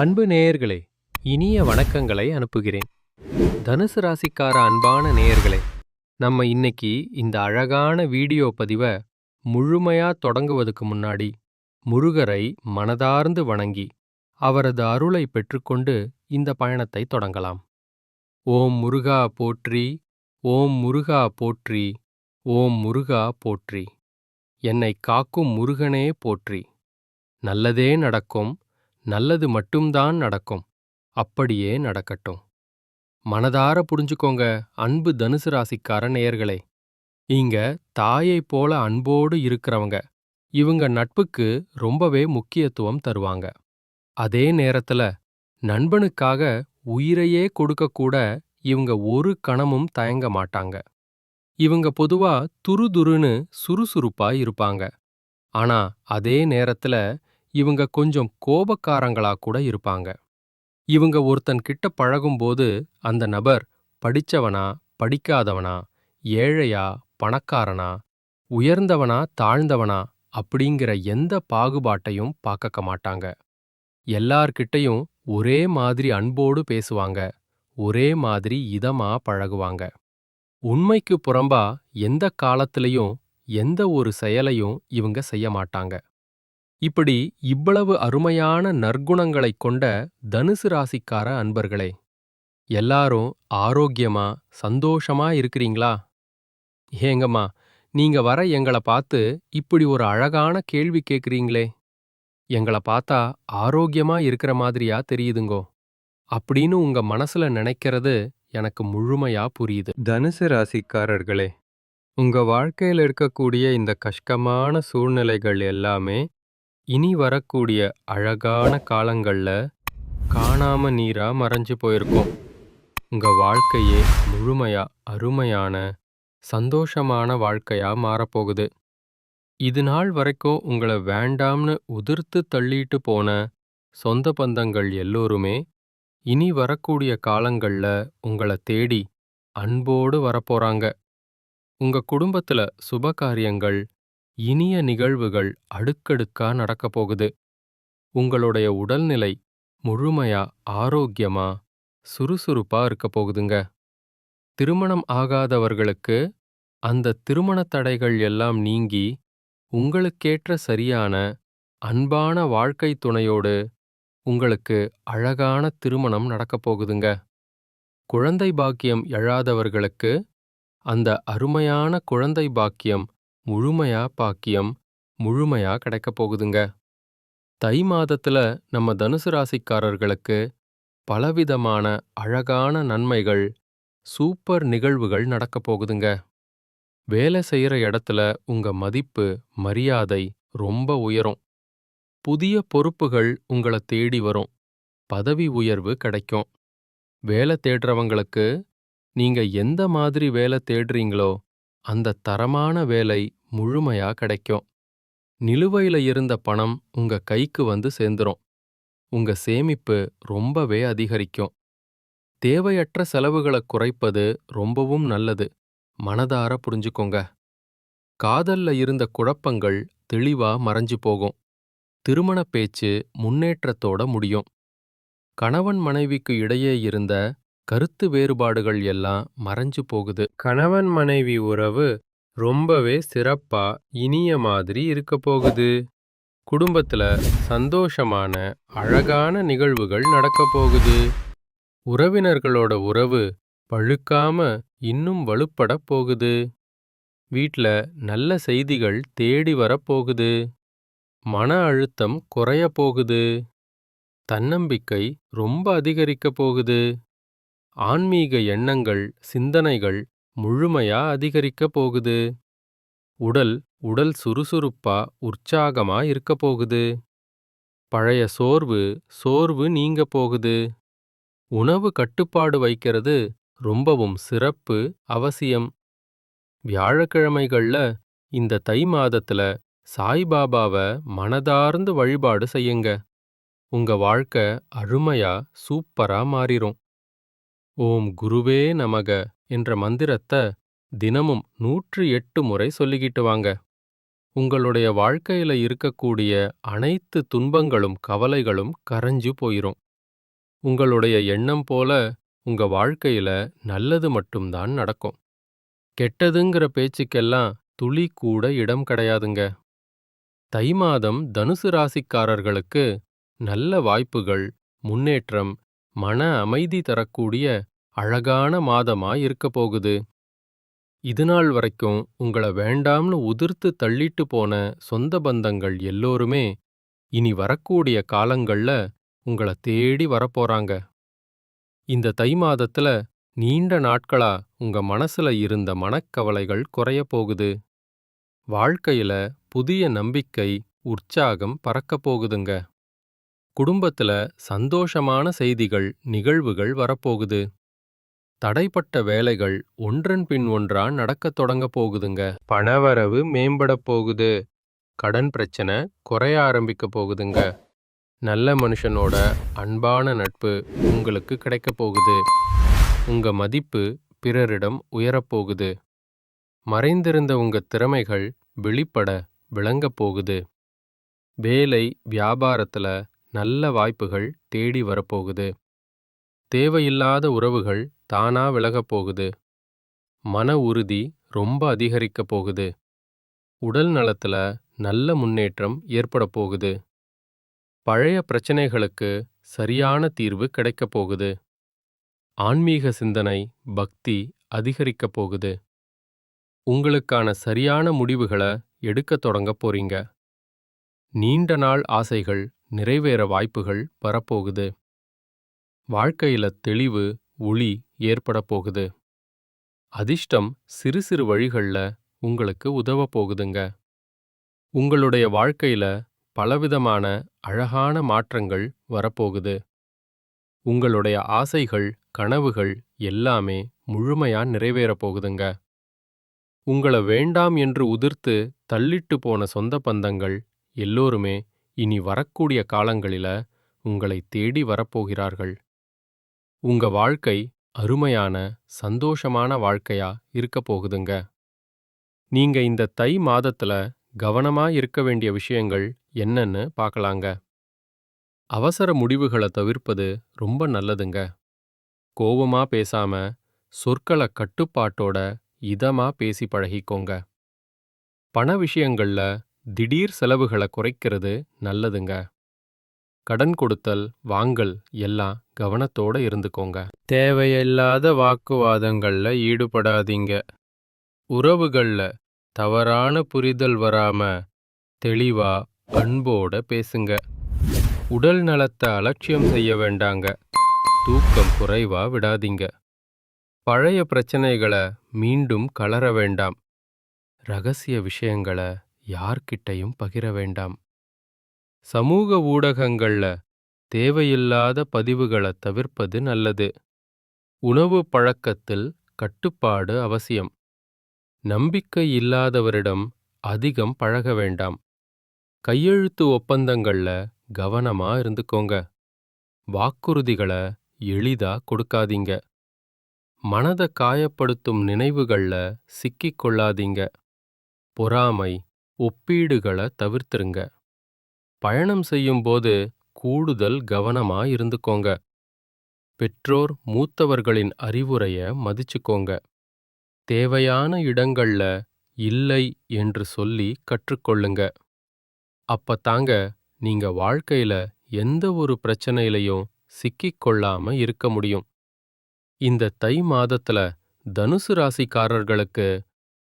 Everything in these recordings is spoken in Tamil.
அன்பு நேயர்களே, இனிய வணக்கங்களை அனுப்புகிறேன். தனுசு ராசிக்கார அன்பான நேயர்களே, நம்ம இன்னைக்கு இந்த அழகான வீடியோ பதிவை முழுமையா தொடங்குவதுக்கு முன்னாடி முருகரை மனதார்ந்து வணங்கி அவரது அருளை பெற்றுக்கொண்டு இந்த பயணத்தை தொடங்கலாம். ஓம் முருகா போற்றி, ஓம் முருகா போற்றி, ஓம் முருகா போற்றி. என்னை காக்கும் முருகனே போற்றி. நல்லதே நடக்கும், நல்லது மட்டும்தான் நடக்கும், அப்படியே நடக்கட்டும். மனதார புரிஞ்சுக்கோங்க அன்பு தனுசு ராசிக்கார நேயர்களே. இங்க தாயை போல அன்போடு இருக்கிறவங்க இவங்க நட்புக்கு ரொம்பவே முக்கியத்துவம் தருவாங்க. அதே நேரத்துல நண்பனுக்காக உயிரையே கொடுக்கக்கூட இவங்க ஒரு கணமும் தயங்க மாட்டாங்க. இவங்க பொதுவா துருதுருன்னு சுறுசுறுப்பா இருப்பாங்க. ஆனா அதே நேரத்துல இவங்க கொஞ்சம் கோபக்காரங்களா கூட இருப்பாங்க. இவங்க ஒருத்தன் கிட்ட பழகும்போது அந்த நபர் படிச்சவனா படிக்காதவனா, ஏழையா பணக்காரனா, உயர்ந்தவனா தாழ்ந்தவனா அப்படிங்கிற எந்த பாகுபாட்டையும் பார்க்க மாட்டாங்க. எல்லார்கிட்டையும் ஒரே மாதிரி அன்போடு பேசுவாங்க, ஒரே மாதிரி இதமா பழகுவாங்க. உண்மைக்கு புறம்பா எந்த காலத்திலையும் எந்த ஒரு செயலையும் இவங்க செய்ய மாட்டாங்க. இப்படி இவ்வளவு அருமையான நற்குணங்களைக் கொண்ட தனுசு ராசிக்கார அன்பர்களே, எல்லாரும் ஆரோக்கியமா சந்தோஷமா இருக்கிறீங்களா? ஏங்கம்மா, நீங்க வர எங்களை பார்த்து இப்படி ஒரு அழகான கேள்வி கேட்குறீங்களே, எங்களை பார்த்தா ஆரோக்கியமா இருக்கிற மாதிரியா தெரியுதுங்கோ அப்படின்னு உங்க மனசுல நினைக்கிறது எனக்கு முழுமையா புரியுது. தனுசு ராசிக்காரர்களே, உங்க வாழ்க்கையில் இருக்கக்கூடிய இந்த கஷ்டமான சூழ்நிலைகள் எல்லாமே இனி வரக்கூடிய அழகான காலங்கள்ல காணாம நீரா மறைஞ்சு போயிருக்கும். உங்க வாழ்க்கையே முழுமையா அருமையான சந்தோஷமான வாழ்க்கையா மாறப்போகுது. இது நாள் வரைக்கும் உங்களை வேண்டாம்னு உதிர்த்து தள்ளிட்டு போன சொந்த பந்தங்கள் எல்லோருமே இனி வரக்கூடிய காலங்கள்ல உங்களை தேடி அன்போடு வரப்போறாங்க. உங்க குடும்பத்துல சுபகாரியங்கள், இனிய நிகழ்வுகள் அடுக்கடுக்கா நடக்கப் போகுது. உங்களுடைய உடல்நிலை முழுமையா ஆரோக்கியமா சுறுசுறுப்பா இருக்க போகுதுங்க. திருமணம் ஆகாதவர்களுக்கு அந்த திருமண தடைகள் எல்லாம் நீங்கி உங்களுக்கேற்ற சரியான அன்பான வாழ்க்கை துணையோடு உங்களுக்கு அழகான திருமணம் நடக்கப் போகுதுங்க. குழந்தை பாக்கியம் எழாதவர்களுக்கு அந்த அருமையான குழந்தை பாக்கியம் முழுமையா கிடைக்கப் போகுதுங்க. தை மாதத்துல நம்ம தனுசு ராசிக்காரர்களுக்கு பலவிதமான அழகான நன்மைகள், சூப்பர் நிகழ்வுகள் நடக்கப் போகுதுங்க. வேலை செய்யற இடத்துல உங்க மதிப்பு, மரியாதை ரொம்ப உயரும். புதிய பொறுப்புகள் உங்களை தேடி வரும். பதவி உயர்வு கிடைக்கும். வேலை தேடுறவங்களுக்கு நீங்க எந்த மாதிரி வேலை தேடுறீங்களோ அந்த தரமான வேலை முழுமையா கிடைக்கும். நிலுவையில இருந்த பணம் உங்க கைக்கு வந்து சேர்ந்துரும். உங்க சேமிப்பு ரொம்பவே அதிகரிக்கும். தேவையற்ற செலவுகளை குறைப்பது ரொம்பவும் நல்லது. மனதார புரிஞ்சுக்கோங்க. காதல்ல இருந்த குழப்பங்கள் தெளிவா மறைஞ்சு போகும். திருமண பேச்சு முன்னேற்றத்தோட முடியும். கணவன் மனைவிக்கு இடையே இருந்த கருத்து வேறுபாடுகள் எல்லாம் மறைஞ்சு போகுது. கணவன் மனைவி உறவு ரொம்பவே சிறப்பா இனிய மாதிரி இருக்க போகுது. குடும்பத்துல சந்தோஷமான அழகான நிகழ்வுகள் நடக்க போகுது. உறவினர்களோட உறவு பழுக்காம இன்னும் வலுப்பட போகுது. வீட்ல நல்ல செய்திகள் தேடி வரப்போகுது. மன அழுத்தம் குறைய போகுது. தன்னம்பிக்கை ரொம்ப அதிகரிக்க போகுது. ஆன்மீக எண்ணங்கள், சிந்தனைகள் முழுமையா அதிகரிக்க போகுது. உடல் சுறுசுறுப்பா உற்சாகமா இருக்க போகுது. பழைய சோர்வு நீங்க போகுது. உணவு கட்டுப்பாடு வைக்கிறது ரொம்பவும் சிறப்பு அவசியம். வியாழக்கிழமைகள்ல இந்த தை மாதத்துல சாய்பாபாவை மனதார்ந்து வழிபாடு செய்யுங்க. உங்க வாழ்க்கை அருமையா சூப்பரா மாறிரும். ஓம் குருவே நமக என்ற மந்திரத்தை தினமும் 108 முறை சொல்லிக்கிட்டு வாங்க. உங்களுடைய வாழ்க்கையில இருக்கக்கூடிய அனைத்து துன்பங்களும் கவலைகளும் கரைஞ்சு போயிரும். உங்களுடைய எண்ணம் போல உங்க வாழ்க்கையில நல்லது மட்டும்தான் நடக்கும். கெட்டதுங்கிற பேச்சுக்கெல்லாம் துளி கூட இடம் கிடையாதுங்க. தை மாதம் தனுசு ராசிக்காரர்களுக்கு நல்ல வாய்ப்புகள், முன்னேற்றம், மன அமைதி தரக்கூடிய அழகான மாதமா இருக்கப் போகுது. இதுநாள் வரைக்கும் உங்கள வேண்டாம்னு உதிர்த்து தள்ளிட்டு போன சொந்த பந்தங்கள் எல்லோருமே இனி வரக்கூடிய காலங்கள்ல உங்கள தேடி வரப்போறாங்க. இந்த தை மாதத்துல நீண்ட நாட்களா உங்க மனசுல இருந்த மனக்கவலைகள் குறையப் போகுது. வாழ்க்கையில புதிய நம்பிக்கை, உற்சாகம் பறக்கப் போகுதுங்க. குடும்பத்துல சந்தோஷமான செய்திகள், நிகழ்வுகள் வரப்போகுது. தடைப்பட்ட வேலைகள் ஒன்றன் பின் ஒன்றா நடக்கத் தொடங்கப் போகுதுங்க. பணவரவு மேம்படப் போகுது. கடன் பிரச்சனை குறைய ஆரம்பிக்கப் போகுதுங்க. நல்ல மனுஷனோட அன்பான நட்பு உங்களுக்கு கிடைக்கப் போகுது. உங்க மதிப்பு பிறரிடம் உயரப்போகுது. மறைந்திருந்த உங்க திறமைகள் வெளிப்பட விளங்கப் போகுது. வேலை, வியாபாரத்துல நல்ல வாய்ப்புகள் தேடி வரப்போகுது. தேவையில்லாத உறவுகள் தானா விலகப் போகுது. மன உறுதி ரொம்ப அதிகரிக்கப் போகுது. உடல் நலத்துல நல்ல முன்னேற்றம் ஏற்படப் போகுது. பழைய பிரச்சனைகளுக்கு சரியான தீர்வு கிடைக்கப் போகுது. ஆன்மீக சிந்தனை, பக்தி அதிகரிக்கப் போகுது. உங்களுக்கான சரியான முடிவுகளை எடுக்கத் தொடங்கப் போறீங்க. நீண்ட நாள் ஆசைகள் நிறைவேற வாய்ப்புகள் வரப்போகுது. வாழ்க்கையில தெளிவு, ஒளி ஏற்படப் போகுது. அதிர்ஷ்டம் சிறு சிறு வழிகள்ல உங்களுக்கு உதவப் போகுதுங்க. உங்களுடைய வாழ்க்கையில பலவிதமான அழகான மாற்றங்கள் வரப்போகுது. உங்களுடைய ஆசைகள், கனவுகள் எல்லாமே முழுமையா நிறைவேறப் போகுதுங்க. உங்கள வேண்டாம் என்று உதிர்த்து தள்ளிட்டு போன சொந்த பந்தங்கள் எல்லோருமே இனி வரக்கூடிய காலங்களில உங்களை தேடி வரப்போகிறார்கள். உங்க வாழ்க்கை அருமையான, சந்தோஷமான வாழ்க்கையா இருக்கப் போகுதுங்க. நீங்க இந்த தை மாதத்துல கவனமா இருக்க வேண்டிய விஷயங்கள் என்னன்னு பார்க்கலாங்க. அவசர முடிவுகளை தவிர்ப்பது ரொம்ப நல்லதுங்க. கோவமா பேசாம சொற்கள கட்டுப்பாட்டோட இதமா பேசி பழகிக்கோங்க. பண விஷயங்கள்ல திடீர் செலவுகளை குறைக்கிறது நல்லதுங்க. கடன் கொடுத்தல், வாங்கல் எல்லாம் கவனத்தோட இருந்துக்கோங்க. தேவையில்லாத வாக்குவாதங்கள்ல ஈடுபடாதீங்க. உறவுகள்ல தவறான புரிதல் வராம தெளிவா, அன்போட பேசுங்க. உடல் நலத்தை அலட்சியம் செய்ய வேண்டாங்க. தூக்கம் குறைவா விடாதீங்க. பழைய பிரச்சனைகளை மீண்டும் கலர வேண்டாம். ரகசிய விஷயங்களை யார்கிட்டையும் பகிர வேண்டாம். சமூக ஊடகங்கள்ல தேவையில்லாத பதிவுகளை தவிர்ப்பது நல்லது. உணவு பழக்கத்தில் கட்டுப்பாடு அவசியம். நம்பிக்கை இல்லாதவரிடம் அதிகம் பழக வேண்டாம். கையெழுத்து ஒப்பந்தங்கள்ல கவனமா இருந்துக்கோங்க. வாக்குறுதிகளை எளிதா கொடுக்காதீங்க. மனதை காயப்படுத்தும் நினைவுகள்ல சிக்கிக் கொள்ளாதீங்க. பொறாமை, ஒப்பீடுகளை தவிர்த்துருங்க. பயணம் செய்யும்போது கூடுதல் கவனமா இருந்துக்கோங்க. பெற்றோர், மூத்தவர்களின் அறிவுரைய மதிச்சுக்கோங்க. தேவையான இடங்கள்ல இல்லை என்று சொல்லி கற்றுக்கொள்ளுங்க. அப்பத்தாங்க நீங்க வாழ்க்கையில எந்த ஒரு பிரச்சனையிலையும் சிக்கிக் கொள்ளாம இருக்க முடியும். இந்த தை மாதத்துல தனுசு ராசிக்காரர்களுக்கு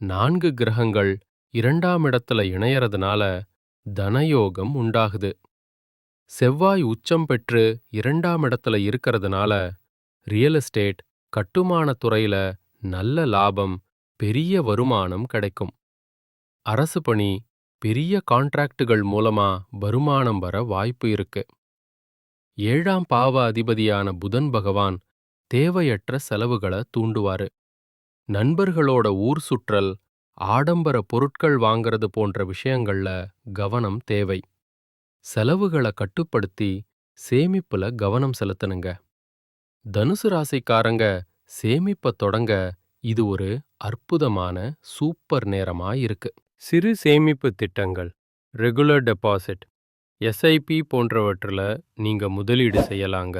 4 கிரகங்கள் 2ஆம் இடத்துல இணையறதுனால தனயோகம் உண்டாகுது. செவ்வாய் உச்சம் பெற்று 2ஆம் இடத்துல இருக்கறதுனால ரியல் எஸ்டேட், கட்டுமானத் துறையில நல்ல லாபம், பெரிய வருமானம் கிடைக்கும். அரசு பணி, பெரிய கான்ட்ராக்டுகள் மூலமா வருமானம் வர வாய்ப்பு இருக்கு. 7ஆம் பாவ அதிபதியான புதன் பகவான் தேவையற்ற செலவுகளை தூண்டுவாரு. நண்பர்களோட ஊர் சுற்றல், ஆடம்பர பொருட்கள் வாங்கறது போன்ற விஷயங்கள்ல கவனம் தேவை. செலவுகளை கட்டுப்படுத்தி சேமிப்புல கவனம் செலுத்தணுங்க. தனுசு ராசிக்காரங்க சேமிப்ப தொடங்க இது ஒரு அற்புதமான சூப்பர் நேரமா இருக்கு. சிறு சேமிப்பு திட்டங்கள், ரெகுலர் டெபாசிட், எஸ்ஐபி போன்றவற்றில் நீங்க முதலீடு செய்யலாங்க.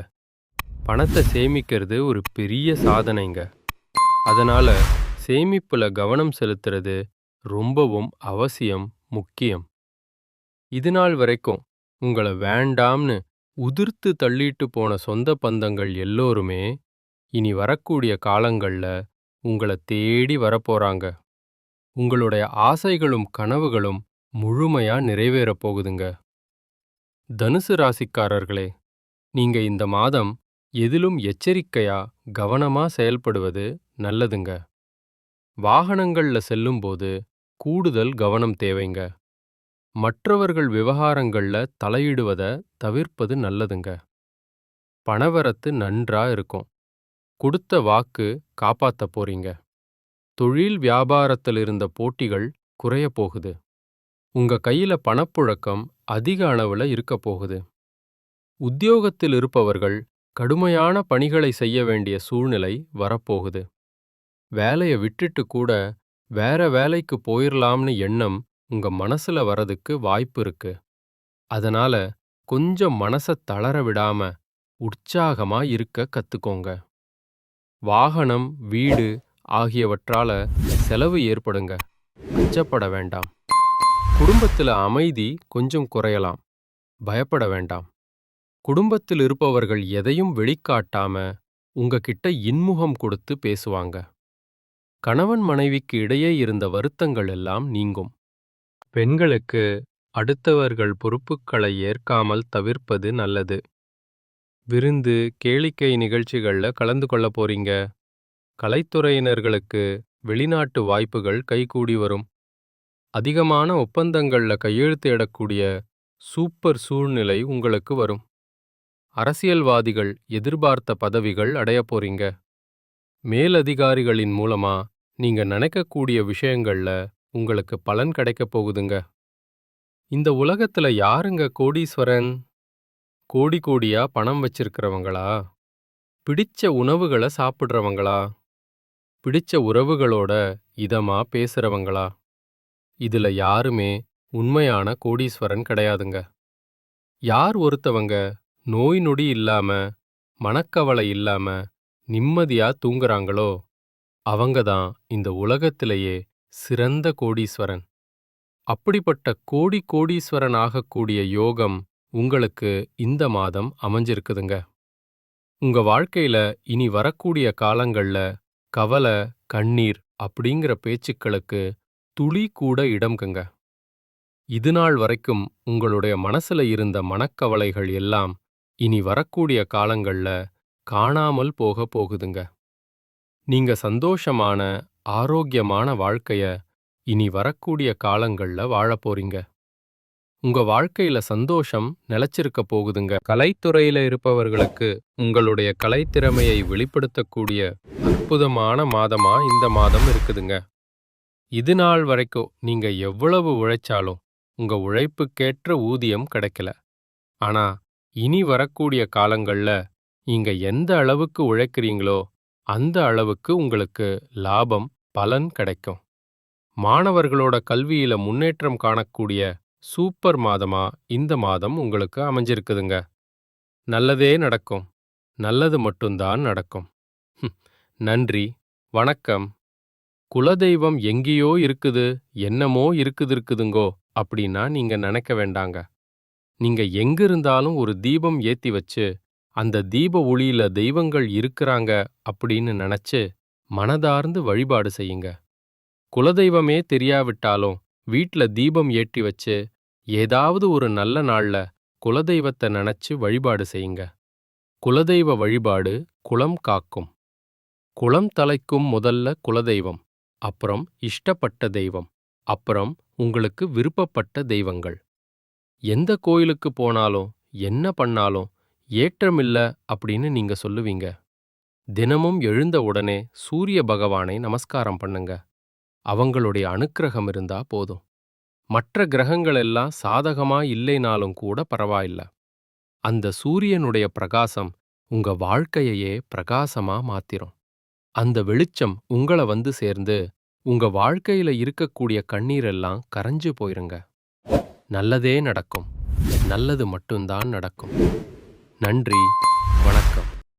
பணத்தை சேமிக்கிறது ஒரு பெரிய சாதனைங்க. அதனால சேமிப்புல கவனம் செலுத்துறது ரொம்பவும் அவசியம், முக்கியம். இது நாள் வரைக்கும் உங்கள வேண்டாம்னு உதிர்த்து தள்ளிட்டு போன சொந்த பந்தங்கள் எல்லோருமே இனி வரக்கூடிய காலங்கள்ல உங்கள தேடி வரப்போறாங்க. உங்களுடைய ஆசைகளும் கனவுகளும் முழுமையா நிறைவேறப் போகுதுங்க. தனுசு ராசிக்காரர்களே, நீங்க இந்த மாதம் எதிலும் எச்சரிக்கையா, கவனமா செயல்படுவது நல்லதுங்க. வாகனங்கள்ல செல்லும்போது கூடுதல் கவனம் தேவைங்க. மற்றவர்கள் விவகாரங்கள்ல தலையிடுவத தவிர்ப்பது நல்லதுங்க. பணவரத்து நன்றா இருக்கும். கொடுத்த வாக்கு காப்பாத்தப் போறீங்க. தொழில் வியாபாரத்தில் இருந்த போட்டிகள் குறையப் போகுது. உங்க கையில பணப்புழக்கம் அதிக அளவுல இருக்கப் போகுது. உத்தியோகத்தில் இருப்பவர்கள் கடுமையான பணிகளை செய்ய வேண்டிய சூழ்நிலை வரப்போகுது. வேலைய விட்டுட்டு கூட வேற வேலைக்கு போயிரலாம்னு எண்ணம் உங்க மனசுல வரதுக்கு வாய்ப்பு இருக்கு. அதனால கொஞ்சம் மனச தளர விடாம உற்சாகமா இருக்க கத்துக்கோங்க. வாகனம், வீடு ஆகியவற்றால செலவு ஏற்படுங்க. அச்சப்பட வேண்டாம். குடும்பத்துல அமைதி கொஞ்சம் குறையலாம். பயப்பட வேண்டாம். குடும்பத்தில் இருப்பவர்கள் எதையும் வெளிக்காட்டாம உங்ககிட்ட இன்முகம் கொடுத்து பேசுவாங்க. கணவன் மனைவிக்கு இடையே இருந்த வருத்தங்கள் எல்லாம் நீங்கும். பெண்களுக்கு அடுத்தவர்கள் பொறுப்புகளை ஏற்காமல் தவிர்ப்பது நல்லது. விருந்து, கேளிக்கை நிகழ்ச்சிகள்ல கலந்து கொள்ள போறீங்க. கலைத்துறையினர்களுக்கு வெளிநாட்டு வாய்ப்புகள் கைகூடி வரும். அதிகமான ஒப்பந்தங்கள்ல கையெழுத்திடக்கூடிய சூப்பர் சூழ்நிலை உங்களுக்கு வரும். அரசியல்வாதிகள் எதிர்பார்த்த பதவிகள் அடையப் போறீங்க. மேலதிகாரிகளின் மூலமா நீங்க நினைக்கக்கூடிய விஷயங்கள்ல உங்களுக்கு பலன் கிடைக்கப் போகுதுங்க. இந்த உலகத்துல யாருங்க கோடீஸ்வரன்? கோடி கோடியா பணம் வச்சிருக்கிறவங்களா? பிடிச்ச உணவுகளை சாப்பிடுறவங்களா? பிடிச்ச உறவுகளோட இதமா பேசுறவங்களா? இதுல யாருமே உண்மையான கோடீஸ்வரன் கிடையாதுங்க. யார் ஒருத்தவங்க நோய் நொடி இல்லாம, மனக்கவலை இல்லாம நிம்மதியா தூங்குறாங்களோ அவங்க தான் இந்த உலகத்திலேயே சிறந்த கோடீஸ்வரன். அப்படிப்பட்ட கோடி கோடீஸ்வரன் ஆகக்கூடிய யோகம் உங்களுக்கு இந்த மாதம் அமைஞ்சிருக்குதுங்க. உங்க வாழ்க்கையில இனி வரக்கூடிய காலங்கள்ல கவலை, கண்ணீர் அப்படிங்கிற பேச்சுக்களுக்கு துளி கூட இடம்குங்க. இது நாள் வரைக்கும் உங்களுடைய மனசுல இருந்த மனக்கவலைகள் எல்லாம் இனி வரக்கூடிய காலங்கள்ல காணாமல் போக போகுதுங்க. நீங்க சந்தோஷமான, ஆரோக்கியமான வாழ்க்கைய இனி வரக்கூடிய காலங்கள்ல வாழப் போறீங்க. உங்க வாழ்க்கையில சந்தோஷம் நிலைச்சிருக்க போகுதுங்க. கலைத்துறையில இருப்பவர்களுக்கு உங்களுடைய கலைத்திறமையை வெளிப்படுத்தக்கூடிய அற்புதமான மாதமா இந்த மாதம் இருக்குதுங்க. இது நாள் வரைக்கும் நீங்க எவ்வளவு உழைச்சாலும் உங்க உழைப்புக்கேற்ற ஊதியம் கிடைக்கல. ஆனா இனி வரக்கூடிய காலங்கள்ல நீங்க எந்த அளவுக்கு உழைக்கிறீங்களோ அந்த அளவுக்கு உங்களுக்கு லாபம், பலன் கிடைக்கும். மாணவர்களோட கல்வியில முன்னேற்றம் காணக்கூடிய சூப்பர் மாதமா இந்த மாதம் உங்களுக்கு அமைஞ்சிருக்குதுங்க. நல்லதே நடக்கும். நல்லது மட்டும்தான் நடக்கும். நன்றி, வணக்கம். குலதெய்வம் எங்கேயோ இருக்குது, என்னமோ இருக்குதுங்கோ அப்படின்னா நீங்க நினைக்க வேண்டாங்க. நீங்க எங்க இருந்தாலும் ஒரு தீபம் ஏத்தி வச்சு அந்த தீப ஒளியில தெய்வங்கள் இருக்கிறாங்க அப்படின்னு நினைச்சு மனதார்ந்து வழிபாடு செய்யுங்க. குலதெய்வமே தெரியாவிட்டாலும் வீட்ல தீபம் ஏற்றி வச்சு ஏதாவது ஒரு நல்ல நாள்ல குலதெய்வத்தை நினைச்சு வழிபாடு செய்யுங்க. குலதெய்வ வழிபாடு குலம் காக்கும். குலம் தலைக்கும் முதல்ல குலதெய்வம், அப்புறம் இஷ்டப்பட்ட தெய்வம், அப்புறம் உங்களுக்கு விருப்பப்பட்ட தெய்வங்கள். எந்த கோயிலுக்கு போனாலும் என்ன பண்ணாலும் ஏற்றமில்ல அப்படின்னு நீங்க சொல்லுவீங்க. தினமும் எழுந்த உடனே சூரிய பகவானை நமஸ்காரம் பண்ணுங்க. அவங்களுடைய அனுக்கிரகம் இருந்தா போதும். மற்ற கிரகங்கள் எல்லாம் சாதகமா இல்லைனாலும் கூட பரவாயில்ல. அந்த சூரியனுடைய பிரகாசம் உங்க வாழ்க்கையையே பிரகாசமா மாத்திரும். அந்த வெளிச்சம் உங்கள வந்து சேர்ந்து உங்க வாழ்க்கையில இருக்கக்கூடிய கண்ணீரெல்லாம் கரைஞ்சு போயிருங்க. நல்லதே நடக்கும். நல்லது மட்டும்தான் நடக்கும். நன்றி.